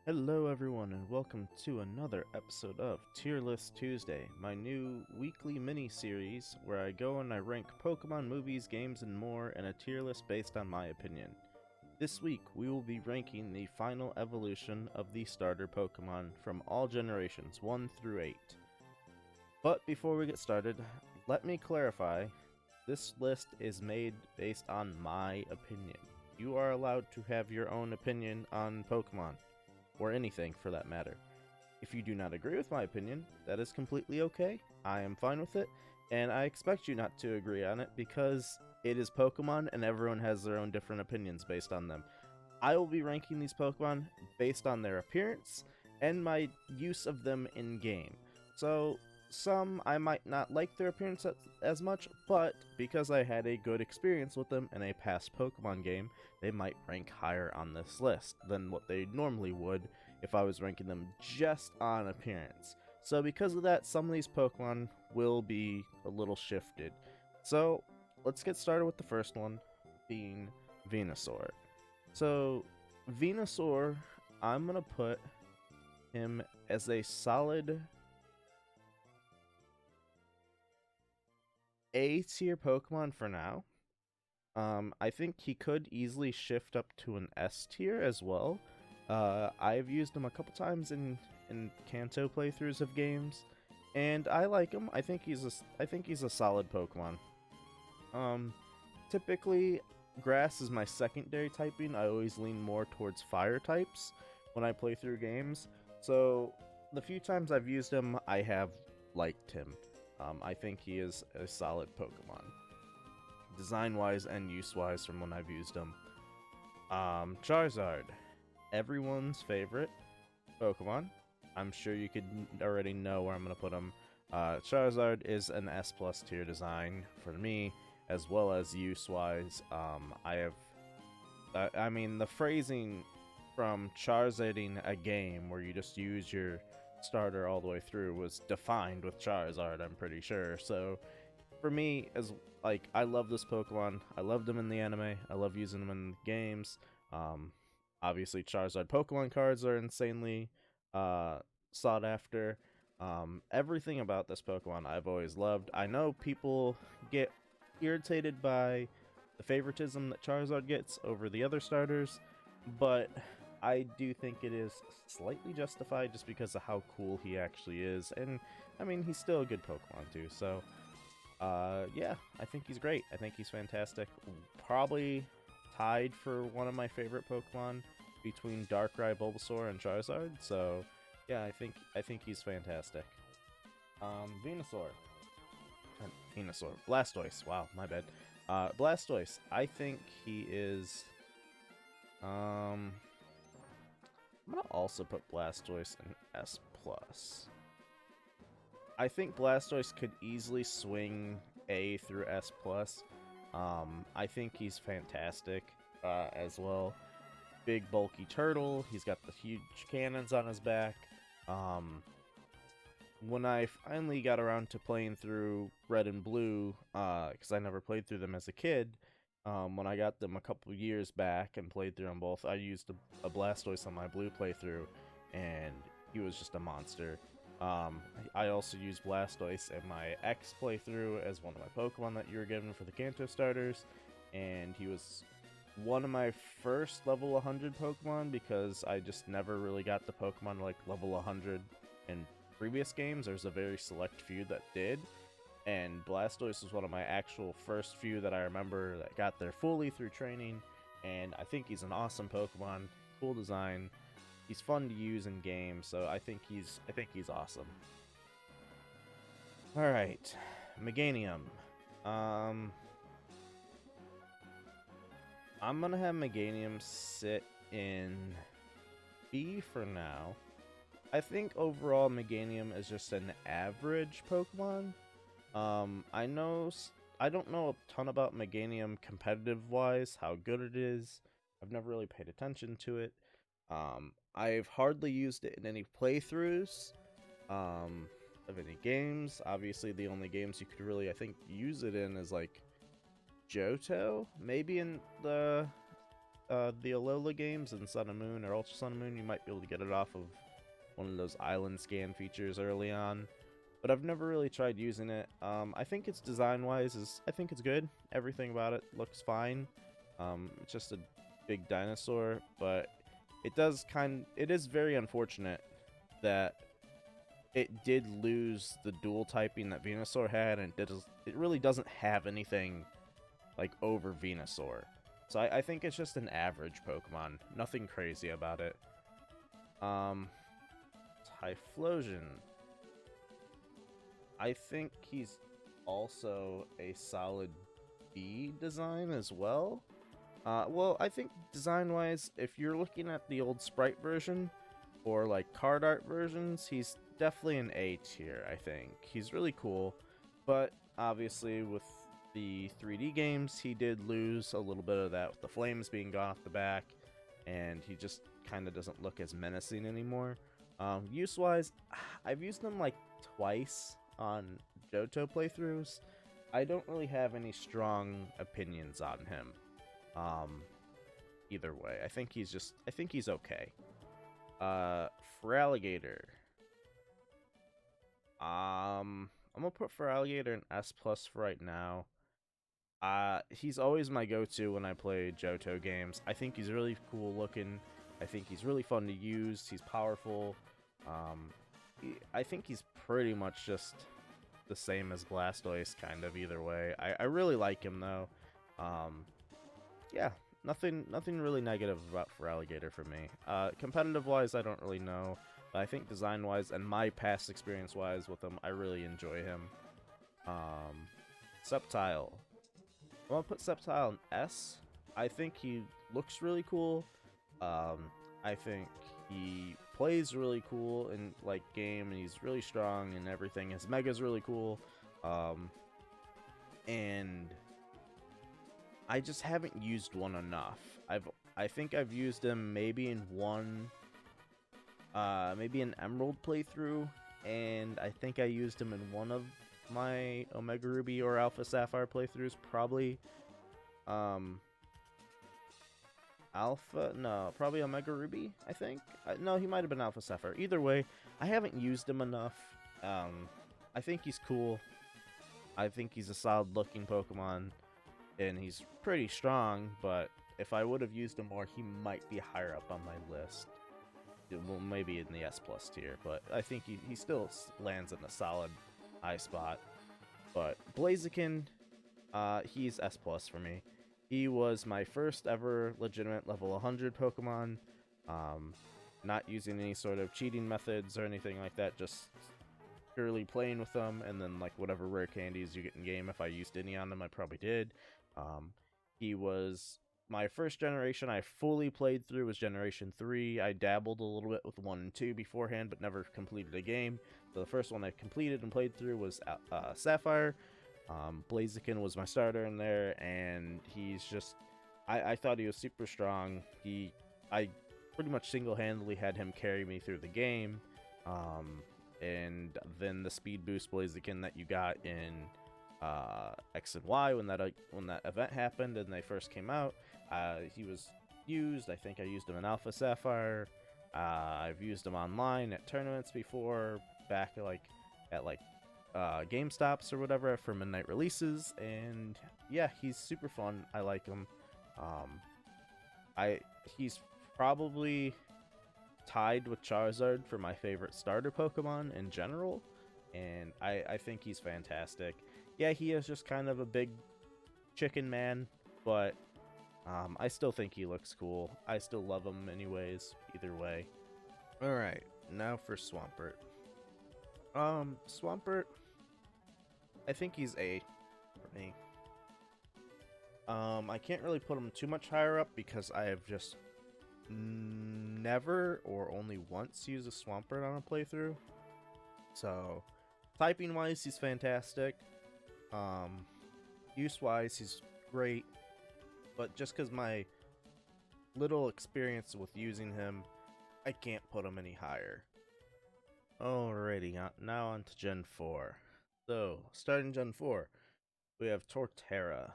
Hello everyone and welcome to another episode of Tier List Tuesday, my new weekly mini-series where I go and I rank Pokemon movies, games, and more in a tier list based on my opinion. This week we will be ranking the final evolution of the starter Pokemon from all generations 1 through 8. But before we get started, let me clarify, this list is made based on my opinion. You are allowed to have your own opinion on Pokemon, or anything for that matter. If you do not agree with my opinion, that is completely okay. I am fine with it, and I expect you not to agree on it because it is Pokemon and everyone has their own different opinions based on them. I will be ranking these Pokemon based on their appearance and my use of them in game. So, some I might not like their appearance as much, but because I had a good experience with them in a past Pokemon game, they might rank higher on this list than what they normally would if I was ranking them just on appearance. So because of that, some of these Pokemon will be a little shifted. So let's get started with the first one, being Venusaur. So Venusaur, I'm going to put him as a solid A tier Pokemon for now. I think he could easily shift up to an S tier as well. I've used him a couple times in Kanto playthroughs of games, and I like him. I think he's a solid Pokemon. Typically, Grass is my secondary typing. I always lean more towards Fire types when I play through games. So the few times I've used him, I have liked him. I think he is a solid Pokemon, design-wise and use-wise from when I've used him. Charizard, everyone's favorite Pokemon. I'm sure you could already know where I'm going to put him. Charizard is an S+ tier design for me, as well as use-wise. I mean, the phrasing from Charizarding a game where you just use your starter all the way through was defined with Charizard, I'm pretty sure. So for me, as like, I love this Pokemon. I loved him in the anime. I love using him in the games. Obviously Charizard Pokemon cards are insanely sought after. Everything about this Pokemon I've always loved. I know people get irritated by the favoritism that Charizard gets over the other starters, but I do think it is slightly justified just because of how cool he actually is. And I mean, he's still a good Pokemon too, so yeah, I think he's great. I think he's fantastic. Probably tied for one of my favorite Pokemon between Darkrai, Bulbasaur, and Charizard. So yeah, I think he's fantastic. Venusaur. Venusaur. Blastoise. Wow, my bad. Blastoise. I think he is. I'm gonna also put Blastoise in S+. I think Blastoise could easily swing A through S+. I think he's fantastic as well. Big bulky turtle. He's got the huge cannons on his back. When I finally got around to playing through Red and Blue, because I never played through them as a kid, when I got them a couple years back and played through them both, I used a Blastoise on my Blue playthrough, and he was just a monster. I also used Blastoise in my X playthrough as one of my Pokemon that you were given for the Kanto starters, and he was one of my first level 100 Pokemon because I just never really got the Pokemon like level 100 in previous games. There's a very select few that did, and Blastoise was one of my actual first few that I remember that got there fully through training, and I think he's an awesome Pokemon, cool design. He's fun to use in games, so I think he's awesome. All right, Meganium. I'm gonna have Meganium sit in B for now. I think overall Meganium is just an average Pokemon. I don't know a ton about Meganium competitive-wise, how good it is. I've never really paid attention to it. I've hardly used it in any playthroughs of any games. Obviously, the only games you could really, I think, use it in is like Johto, maybe in the the Alola games in Sun and Moon or Ultra Sun and Moon, you might be able to get it off of one of those island scan features early on. But I've never really tried using it. I think it's design-wise, I think it's good. Everything about it looks fine. It's just a big dinosaur, but it is very unfortunate that it did lose the dual typing that Venusaur had, and it really doesn't have anything like over Venusaur. So I think it's just an average Pokemon. Nothing crazy about it. Typhlosion. I think he's also a solid B design as well. Well, I think design-wise, if you're looking at the old sprite version or like card art versions, he's definitely an A tier, I think. He's really cool, but obviously with the 3D games, he did lose a little bit of that with the flames being gone off the back, and he just kind of doesn't look as menacing anymore. Use-wise, I've used him like twice on Johto playthroughs. I don't really have any strong opinions on him. Either way, I think he's okay. For Alligator, I'm gonna put for Alligator an S+ for right now. He's always my go-to when I play Johto games. I think he's really cool looking. I think he's really fun to use. He's powerful. I think he's pretty much just the same as Blastoise, kind of, either way. I really like him, though. Yeah, nothing really negative about for Alligator for me. Competitive-wise, I don't really know. But I think design-wise and my past experience-wise with him, I really enjoy him. Sceptile. I'm gonna put Sceptile in S. I think he looks really cool. I think he plays really cool in like game, and he's really strong and everything. His Mega's really cool. And I just haven't used one enough. I think I've used him maybe in one, maybe an Emerald playthrough, and I think I used him in one of my Omega Ruby or Alpha Sapphire playthroughs, probably. Probably Omega Ruby, I think. No, he might have been Alpha Sapphire. Either way, I haven't used him enough. I think he's cool. I think he's a solid-looking Pokemon, and he's pretty strong, but if I would have used him more, he might be higher up on my list. Well, maybe in the S+ tier, but I think he still lands in a solid high spot. But Blaziken, he's S+ for me. He was my first ever legitimate level 100 Pokemon, not using any sort of cheating methods or anything like that, just purely playing with them, and then like whatever rare candies you get in game. If I used any on them, I probably did. He was my first generation I fully played through was Generation 3. I dabbled a little bit with 1 and 2 beforehand, but never completed a game. So the first one I completed and played through was Sapphire. Blaziken was my starter in there, and he's just... I thought he was super strong. I pretty much single-handedly had him carry me through the game. And then the speed boost Blaziken that you got in X and Y when that event happened and they first came out, he was used. I think I used him in Alpha Sapphire. I've used him online at tournaments before, back at GameStops or whatever for midnight releases, and yeah, he's super fun. I like him. He's probably tied with Charizard for my favorite starter Pokemon in general, and I think he's fantastic. Yeah, he is just kind of a big chicken man, but I still think he looks cool. I still love him anyways, either way. Alright, now for Swampert. Swampert, I think he's A for me. I can't really put him too much higher up because I have just never or only once used a Swampert on a playthrough. So, typing wise, he's fantastic. Use wise, he's great. But just because my little experience with using him, I can't put him any higher. Alrighty, now on to Gen 4. So, starting Gen 4, we have Torterra.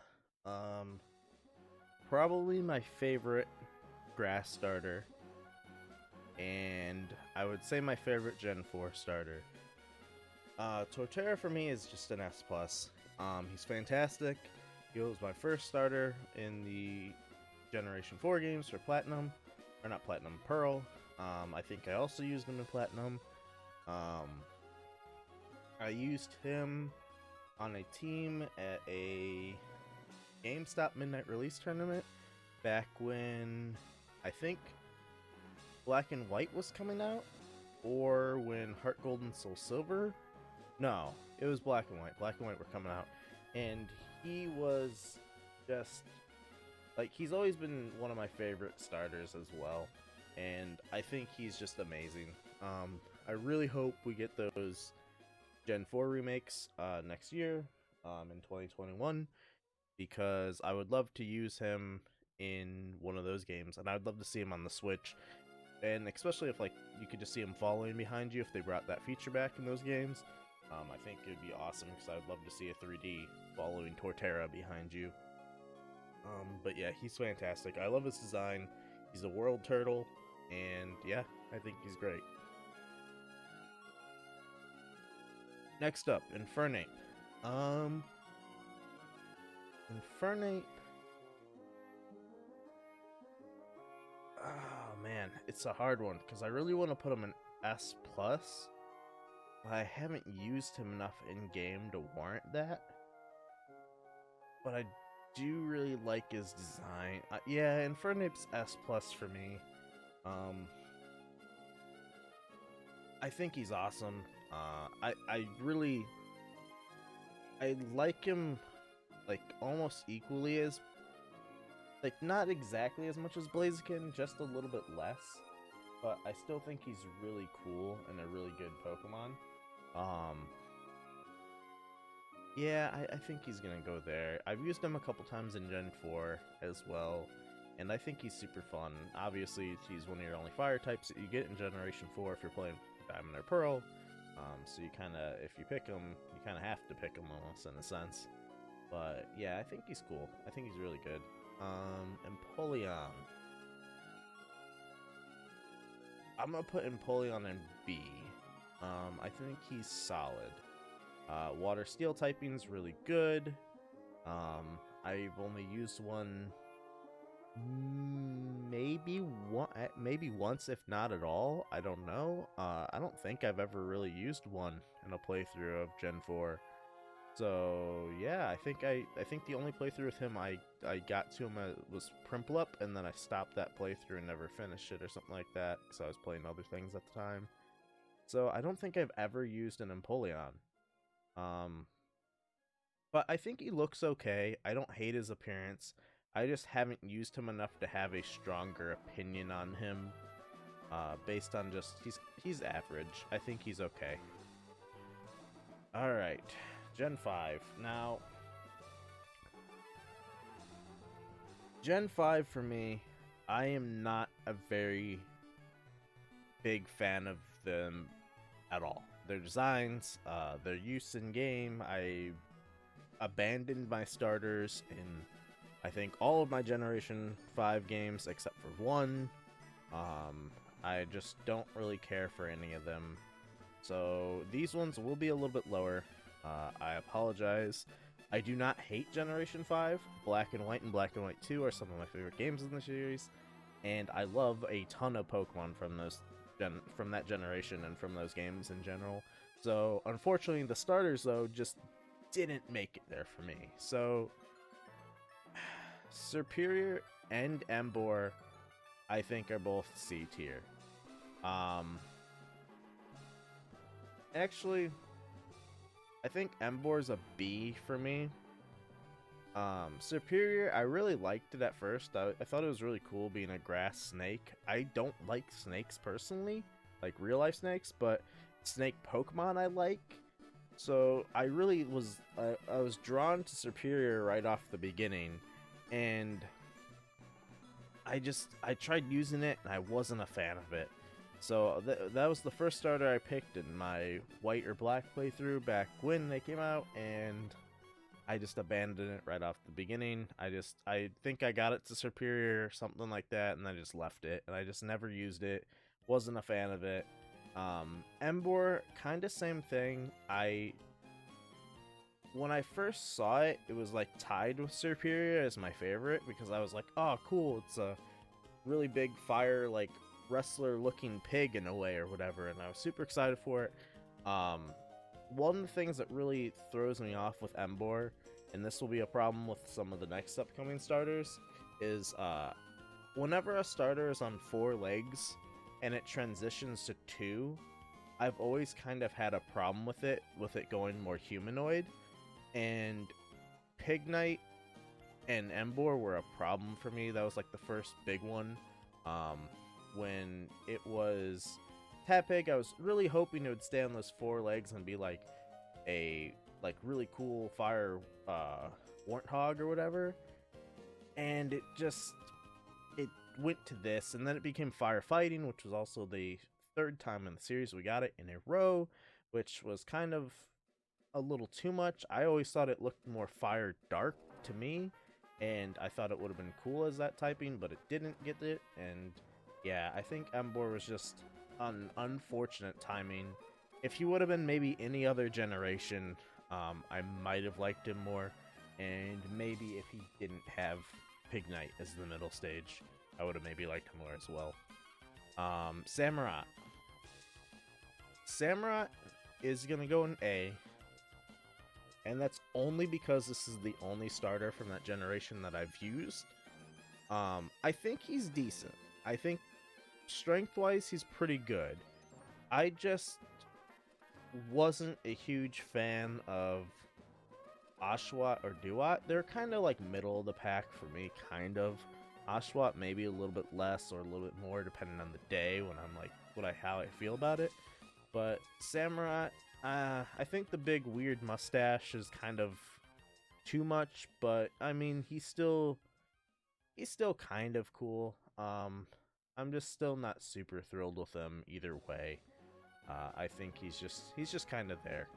Probably my favorite grass starter, and I would say my favorite Gen 4 starter. Torterra for me is just an S+. He's fantastic. He was my first starter in the Generation 4 games for Platinum, or not Platinum, Pearl. I think I also used him in Platinum. I used him on a team at a GameStop Midnight Release tournament back when I think Black and White was coming out, or when Heart Gold and Soul Silver. No, it was Black and White. Black and White were coming out, and he was just like, he's always been one of my favorite starters as well, and I think he's just amazing. I really hope we get those Gen 4 remakes next year, in 2021, because I would love to use him in one of those games, and I'd love to see him on the Switch, and especially if, like, you could just see him following behind you if they brought that feature back in those games. I think it would be awesome, because I would love to see a 3D following Torterra behind you. But yeah, he's fantastic. I love his design. He's a world turtle, and yeah, I think he's great. Next up, Infernape. Infernape. Oh man, it's a hard one, because I really want to put him in S+, but I haven't used him enough in-game to warrant that. But I do really like his design. Yeah, Infernape's S+ for me. I think he's awesome. I like him, like, almost equally as, like, not exactly as much as Blaziken, just a little bit less, but I still think he's really cool and a really good Pokemon. Yeah, I think he's gonna go there. I've used him a couple times in Gen 4 as well, and I think he's super fun. Obviously, he's one of your only fire types that you get in Generation 4 if you're playing Diamond or Pearl. So you kinda, if you pick him, you kinda have to pick him almost, in a sense. But yeah, I think he's cool. I think he's really good. Empoleon. I'm gonna put Empoleon in B. I think he's solid. Water Steel typing's really good. I've only used one maybe once, if not at all. I don't know. I don't think I've ever really used one in a playthrough of Gen 4. So yeah, I think the only playthrough with him I got to him was Prinplup, and then I stopped that playthrough and never finished it or something like that, because I was playing other things at the time. So I don't think I've ever used an Empoleon. But I think he looks okay. I don't hate his appearance. I just haven't used him enough to have a stronger opinion on him. Based on just, he's average. I think he's okay. Alright, Gen 5. Now, Gen 5 for me, I am not a very big fan of them at all. Their designs, their use in game. I abandoned my starters in, I think, all of my Generation 5 games except for one. I just don't really care for any of them. So these ones will be a little bit lower. I apologize. I do not hate Generation 5. Black and White and Black and White 2 are some of my favorite games in the series, and I love a ton of Pokemon from that generation and from those games in general. So unfortunately, the starters though just didn't make it there for me. So Superior and Emboar, I think, are both C tier. Actually, I think Emboar's a B for me. Superior, I really liked it at first. I thought it was really cool being a grass snake. I don't like snakes personally, like real life snakes, but snake Pokemon I like. So I really was, I was drawn to Superior right off the beginning, and I tried using it and I wasn't a fan of it. So that was the first starter I picked in my White or Black playthrough back when they came out, and I just abandoned it right off the beginning. I think I got it to Superior or something like that, and I just left it, and I just never used it. Wasn't a fan of it. Emboar, kind of same thing. When I first saw it, it was like tied with Superior as my favorite because I was like, oh, cool, it's a really big fire, like, wrestler looking pig in a way or whatever, and I was super excited for it. One of the things that really throws me off with Emboar, and this will be a problem with some of the next upcoming starters, is whenever a starter is on 4 legs and it transitions to 2, I've always kind of had a problem with it going more humanoid, and Pignite and Emboar were a problem for me. That was like the first big one. When it was Tepig, I was really hoping it would stay on those 4 legs and be like a really cool fire warthog or whatever. And it went to this, and then it became firefighting, which was also the 3rd time in the series we got it in a row, which was kind of a little too much. I always thought it looked more fire dark to me, and I thought it would have been cool as that typing, but it didn't get it. And yeah, I think Emboar was just an unfortunate timing. If he would have been maybe any other generation, I might have liked him more, and maybe if he didn't have Pignite as the middle stage, I would have maybe liked him more as well. Samurott. Samurott is going to go in A, and that's only because this is the only starter from that generation that I've used. I think he's decent. I think strength-wise, he's pretty good. I just wasn't a huge fan of Oshawott or Duat. They're kind of like middle of the pack for me, kind of. Oshawott maybe a little bit less or a little bit more depending on the day when I'm like how I feel about it. But Samurott, I think the big weird mustache is kind of too much, but I mean he's still kind of cool. I'm just still not super thrilled with him either way. I think he's just kind of there.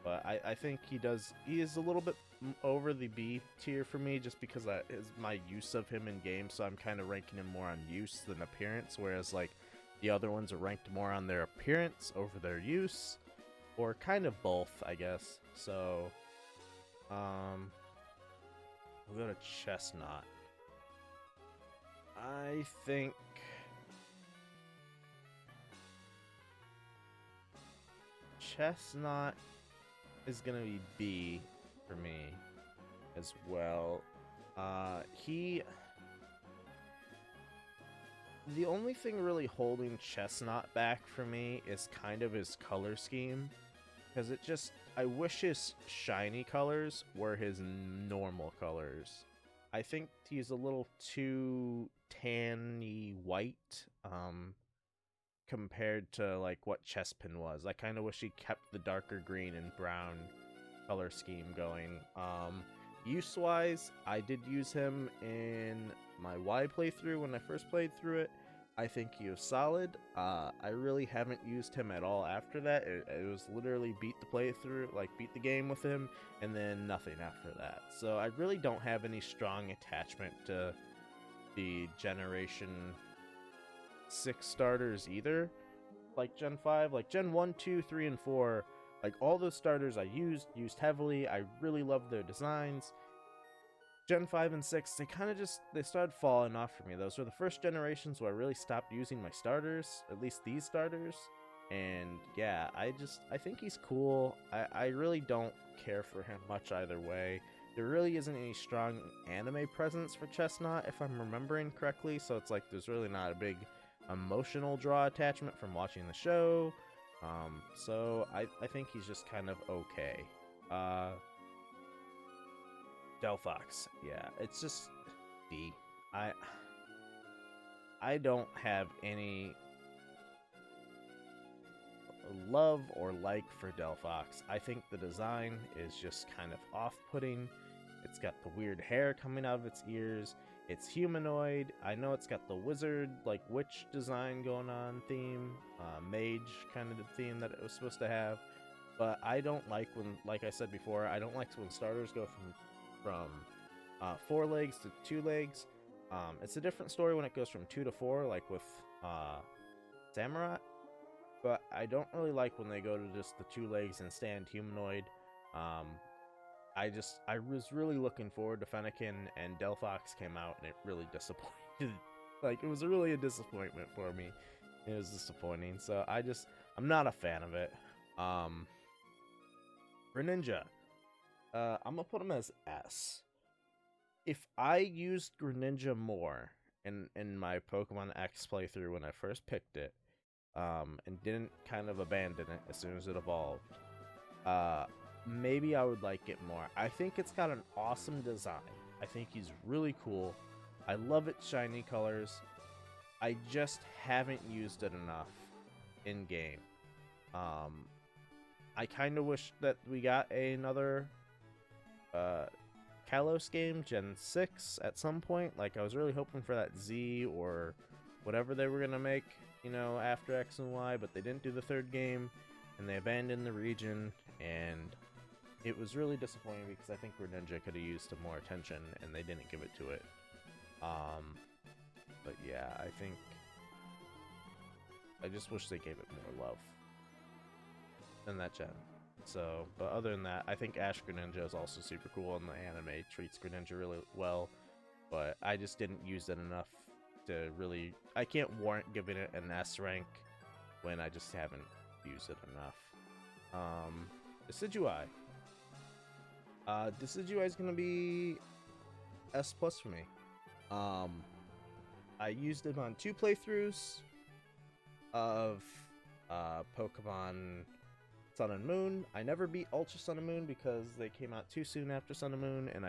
But I think he is a little bit over the B tier for me just because that is my use of him in game, so I'm kind of ranking him more on use than appearance, whereas like the other ones are ranked more on their appearance over their use, or kind of both, I guess. So, we'll go to Chestnut. I think Chestnut is gonna be B for me as well. The only thing really holding Chestnut back for me is kind of his color scheme, because I wish his shiny colors were his normal colors. I think he's a little too tanny white, compared to like what Chespin was. I kind of wish he kept the darker green and brown color scheme going. Use-wise, I did use him in my Y playthrough when I first played through it. I think he was solid. I really haven't used him at all after that. It was literally beat the game with him, and then nothing after that. So I really don't have any strong attachment to the Generation 6 starters either. Like Gen 5, like Gen 1, 2, 3, and 4, like all those starters I used heavily. I really loved their designs. Gen 5 and 6, they started falling off for me. Those were the first generations where I really stopped using my starters, at least these starters. And yeah, I think he's cool. I really don't care for him much either way. There really isn't any strong anime presence for Chestnut, if I'm remembering correctly, so it's like there's really not a big emotional draw attachment from watching the show. So I think he's just kind of okay. Delphox, yeah, it's just D. I don't have any love or like for Delphox. I think the design is just kind of off-putting. It's got the weird hair coming out of its ears. It's humanoid. I know it's got the wizard, like witch design going on theme, mage kind of theme that it was supposed to have. but I don't like when, like I said before, I don't like when starters go from 4 legs to 2 legs. It's a different story when it goes from 2 to 4, like with Samurai, but I don't really like when they go to just the 2 legs and stand humanoid. Um, I was really looking forward to Fennekin, and Delphox came out and it really disappointed. Like, it was really a disappointment for me. It was disappointing, so I'm not a fan of it. Greninja, I'm gonna put him as S. If I used Greninja more in my Pokemon X playthrough when I first picked it, and didn't kind of abandon it as soon as it evolved, maybe I would like it more. I think it's got an awesome design. I think he's really cool. I love its shiny colors. I just haven't used it enough in game. I kind of wish that we got another Kalos game, Gen 6, at some point. Like, I was really hoping for that Z or whatever they were going to make, you know, after X and Y, but they didn't do the 3rd game, and they abandoned the region, and it was really disappointing because I think Greninja could have used some more attention, and they didn't give it to it. But yeah, I just wish they gave it more love in that gen. So, but other than that, I think Ash Greninja is also super cool, and the anime treats Greninja really well, but I just didn't use it enough to really... I can't warrant giving it an S rank when I just haven't used it enough. Decidueye. Decidueye is going to be S+ for me. I used it on 2 playthroughs of Pokemon Sun and Moon. I never beat Ultra Sun and Moon because they came out too soon after Sun and Moon, and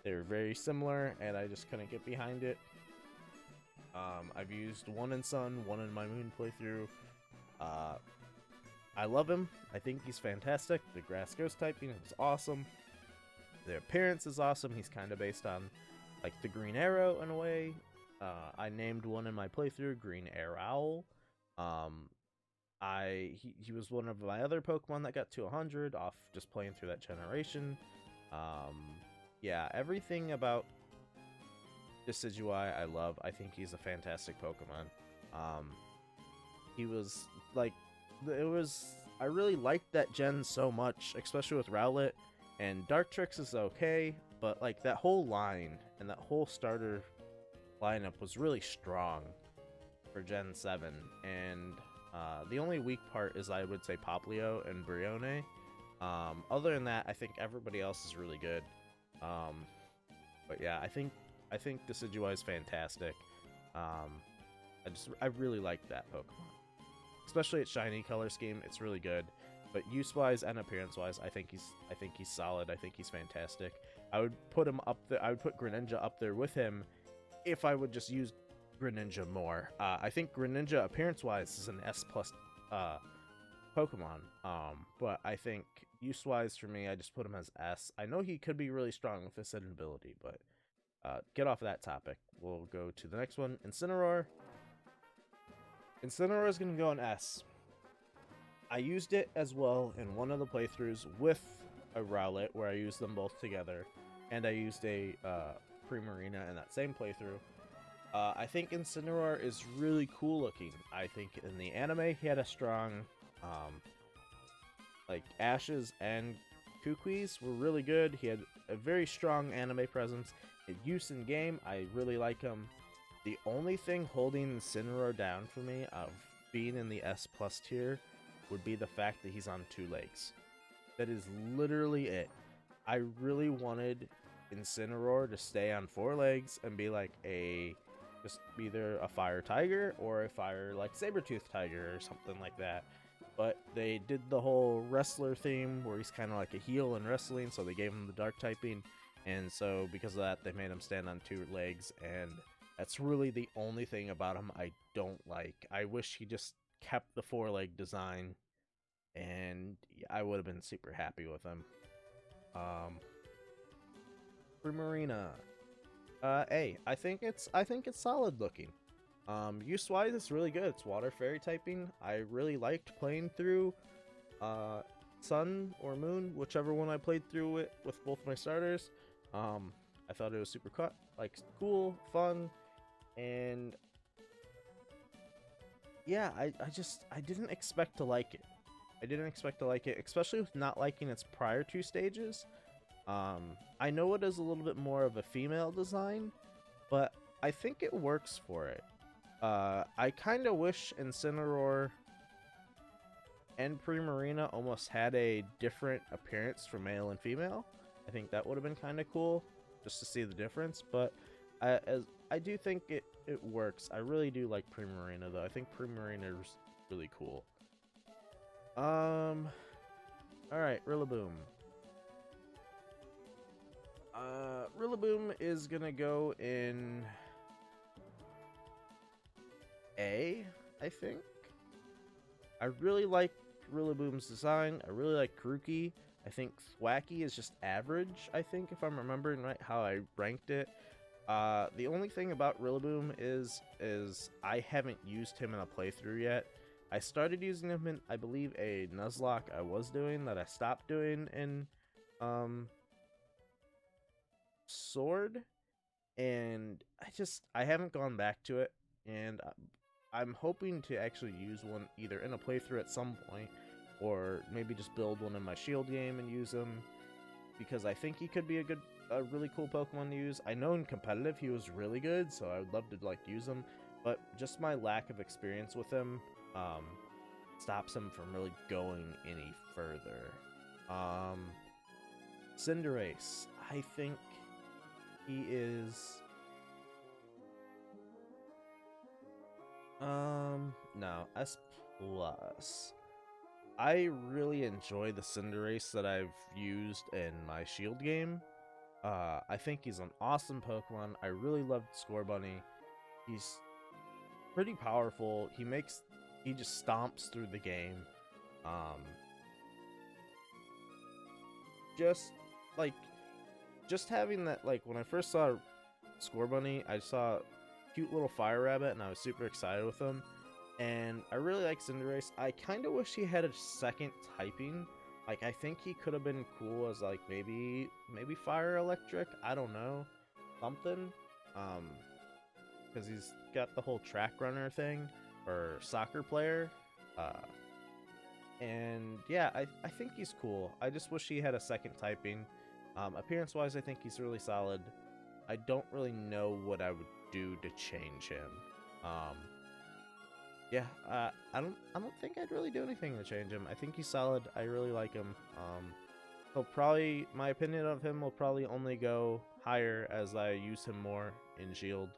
they were very similar, and I just couldn't get behind it. I've used 1 in Sun, 1 in my Moon playthrough. I love him. I think he's fantastic. The Grass Ghost typing is awesome. The appearance is awesome. He's kind of based on, like, the Green Arrow in a way. I named one in my playthrough Green Arrow. He was one of my other Pokemon that got to 100 off just playing through that generation. Yeah, everything about Decidueye I love. I think he's a fantastic Pokemon. He was like, I really liked that gen so much, especially with Rowlet, and Dartrix is okay, but like that whole line and that whole starter lineup was really strong for Gen 7, and the only weak part is, I would say, Poplio and Brione. Other than that, I think everybody else is really good. But yeah, I think Decidueye is fantastic. I really like that Pokemon, especially its shiny color scheme. It's really good. But use-wise and appearance-wise, I think he's solid. I think he's fantastic. I would put him up there. I would put Greninja up there with him if I would just use Greninja more. I think Greninja appearance-wise is an S+ Pokemon. But I think use-wise for me, I just put him as S. I know he could be really strong with his hidden ability, but get off of that topic. We'll go to the next one. Incineroar. Incineroar is going to go on S. I used it as well in one of the playthroughs with a Rowlet, where I used them both together, and I used a Primarina in that same playthrough. I think Incineroar is really cool looking. I think in the anime he had a strong, like, Ashes and Kuki's were really good. He had a very strong anime presence. In use in game, I really like him. The only thing holding Incineroar down for me of being in the S+ tier would be the fact that he's on 2 legs. That is literally it. I really wanted Incineroar to stay on 4 legs and be like just either a fire tiger or a fire, like, saber-tooth tiger or something like that. But they did the whole wrestler theme where he's kind of like a heel in wrestling, so they gave him the dark typing, and so because of that they made him stand on 2 legs, and that's really the only thing about him I don't like. I wish he just kept the 4-leg design, and I would have been super happy with him. Primarina. A. I think it's solid looking. Use-wise, it's really good. It's water fairy typing. I really liked playing through Sun or Moon, whichever one I played through it with both my starters. I thought it was super cool, fun, and yeah, I didn't expect to like it. I didn't expect to like it, especially with not liking its prior two stages. I know it is a little bit more of a female design, but I think it works for it. I kind of wish Incineroar and Primarina almost had a different appearance for male and female. I think that would have been kind of cool just to see the difference, but I do think it works. I really do like Primarina though. I think Primarina is really cool. All right, Rillaboom. Rillaboom is gonna go in A, I think. I really like Rillaboom's design. I really like Grookey. I think Thwacky is just average, I think, if I'm remembering right how I ranked it. The only thing about Rillaboom is I haven't used him in a playthrough yet. I started using him in, I believe, a Nuzlocke I was doing that I stopped doing in Sword, and I haven't gone back to it, and I'm hoping to actually use one either in a playthrough at some point, or maybe just build one in my Shield game and use him, because I think he could be a really cool Pokemon to use. I know in competitive he was really good, so I would love to use him, but just my lack of experience with him stops him from really going any further. Cinderace, I think he is no, S+. I really enjoy the Cinderace that I've used in my Shield game. I think he's an awesome Pokemon. I really loved Scorbunny. He's pretty powerful. He just stomps through the game. Just having that, like, when I first saw Scorbunny, I saw a cute little fire rabbit and I was super excited with him. And I really like Cinderace. I kind of wish he had a second typing. Like, I think he could have been cool as, like, maybe fire electric. I don't know. Something. Because he's got the whole track runner thing, or soccer player. And yeah, I think he's cool. I just wish he had a second typing. Appearance-wise, I think he's really solid. I don't really know what I would do to change him. Yeah, I don't think I'd really do anything to change him. I think he's solid. I really like him. My opinion of him will probably only go higher as I use him more in Shield,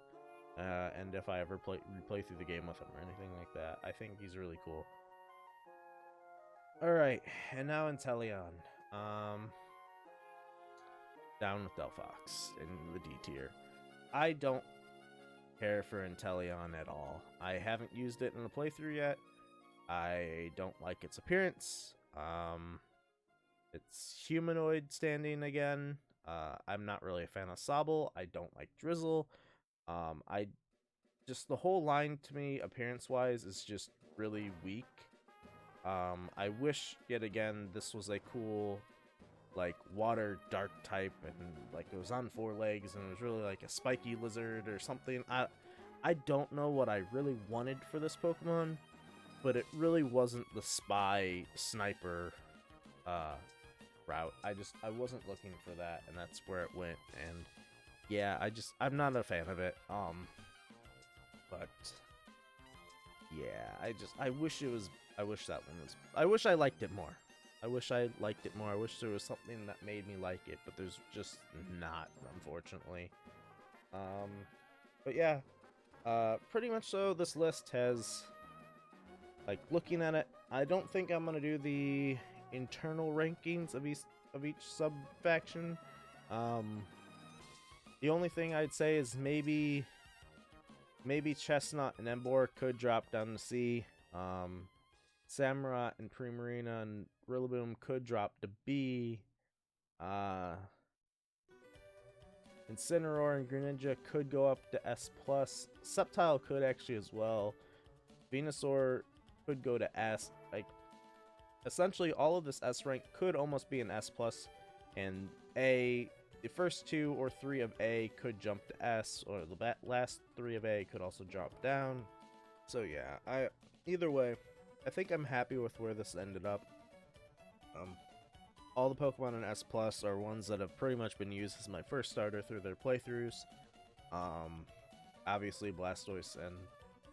and if I ever replay through the game with him or anything like that. I think he's really cool. All right, and now Inteleon. Down with Delphox in the D tier. I don't care for Inteleon at all. I haven't used it in a playthrough yet. I don't like its appearance. It's humanoid standing again. I'm not really a fan of Sobble. I don't like Drizzle. The whole line to me, appearance-wise, is just really weak. I wish, yet again, this was a cool, like, water dark type, and like it was on 4 legs, and it was really like a spiky lizard or something. I don't know what I really wanted for this Pokemon, but it really wasn't the spy sniper route. I wasn't looking for that, and that's where it went. And yeah, I'm not a fan of it. But yeah, I wish I liked it more. I wish I liked it more. I wish there was something that made me like it, but there's just not, unfortunately. But yeah, pretty much so. This list has, like, looking at it, I don't think I'm gonna do the internal rankings of each sub-faction. The only thing I'd say is maybe Chestnut and Emboar could drop down to C. Samurott and Primarina and Rillaboom could drop to B. Incineroar and Greninja could go up to S+. Sceptile could actually as well. Venusaur could go to S. Like, essentially all of this S rank could almost be an S plus, and A, the first 2 or 3 of A could jump to S, or the last 3 of A could also drop down. So yeah, either way, I think I'm happy with where this ended up. All the Pokemon in S plus are ones that have pretty much been used as my first starter through their playthroughs. Obviously Blastoise and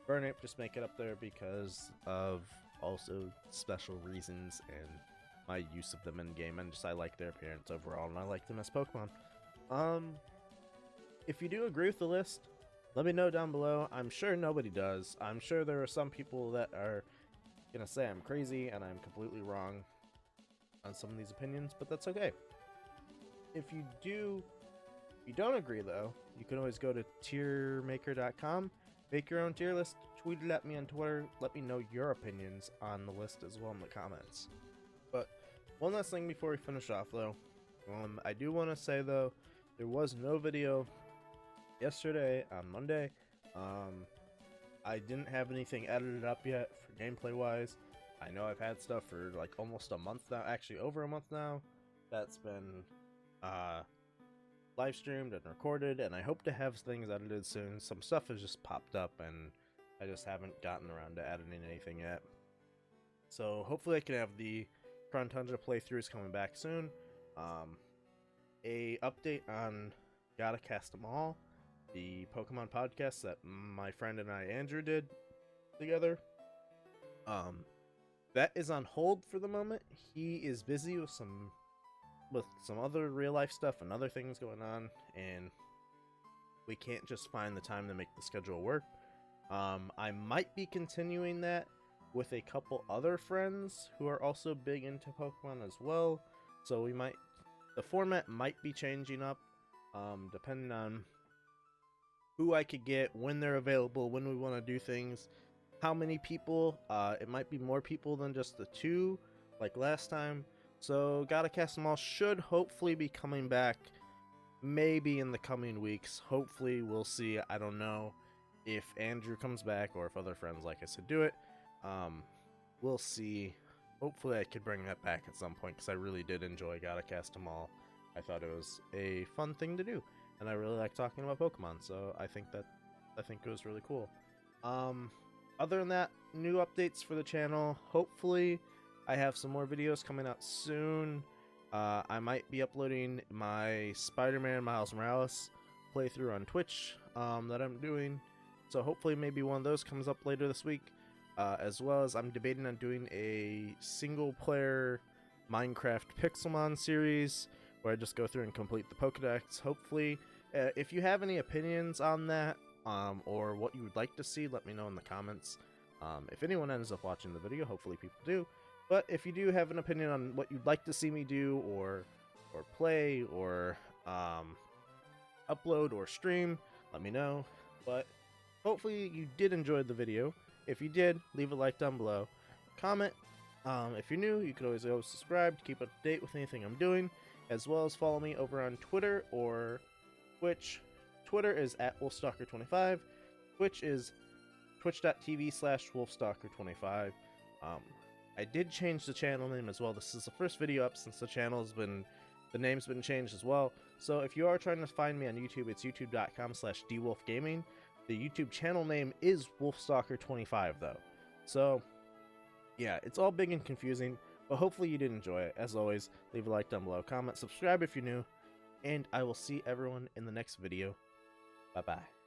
Burnape just make it up there because of also special reasons and my use of them in game, and just I like their appearance overall, and I like them as Pokemon. If you do agree with the list, let me know down below. I'm sure nobody does. I'm sure there are some people that are gonna say I'm crazy and I'm completely wrong on some of these opinions, but that's okay. If you don't agree though, you can always go to tiermaker.com, make your own tier list, tweet it at me on Twitter, let me know your opinions on the list as well in the comments. But one last thing before we finish off though, I do want to say though, there was no video yesterday on Monday. I didn't have anything edited up yet for gameplay wise. I know I've had stuff for like almost a month now, actually over a month now, that's been live streamed and recorded, and I hope to have things edited soon. Some stuff has just popped up and I just haven't gotten around to editing anything yet. So hopefully I can have the Crown Tundra playthroughs coming back soon. A update on Gotta Cast 'Em All, the Pokemon podcast that my friend and I, Andrew, did together. That is on hold for the moment. He is busy with some other real life stuff and other things going on, and we can't just find the time to make the schedule work. I might be continuing that with a couple other friends who are also big into Pokemon as well, so the format might be changing up, depending on who I could get, when they're available, when we want to do things, how many people. It might be more people than just the 2 like last time. So Gotta Cast 'Em All should hopefully be coming back maybe in the coming weeks. Hopefully, we'll see. I don't know if Andrew comes back or if other friends, like I said, do it. We'll see. Hopefully I could bring that back at some point, because I really did enjoy Gotta Cast 'Em All. I thought it was a fun thing to do, and I really like talking about Pokemon, so I think it was really cool. Other than that, new updates for the channel. Hopefully I have some more videos coming out soon. I might be uploading my Spider-Man Miles Morales playthrough on Twitch that I'm doing, so hopefully maybe one of those comes up later this week. As well as I'm debating on doing a single-player Minecraft Pixelmon series where I just go through and complete the Pokedex. Hopefully, if you have any opinions on that, or what you would like to see, let me know in the comments. If anyone ends up watching the video, hopefully people do. But if you do have an opinion on what you'd like to see me do, or play, or upload, or stream, let me know. But hopefully you did enjoy the video. If you did, leave a like down below. Comment. If you're new, you can always go subscribe to keep up to date with anything I'm doing, as well as follow me over on Twitter or Twitch. Twitter is @wolfstalker25. Twitch is twitch.tv/wolfstalker25. I did change the channel name as well. This is the first video up since the name's been changed as well. So if you are trying to find me on YouTube, it's youtube.com/dwolfgaming. The YouTube channel name is wolfstalker25 though. So yeah, it's all big and confusing, but hopefully you did enjoy it. As always, leave a like down below, comment, subscribe if you're new, and I will see everyone in the next video. Bye-bye.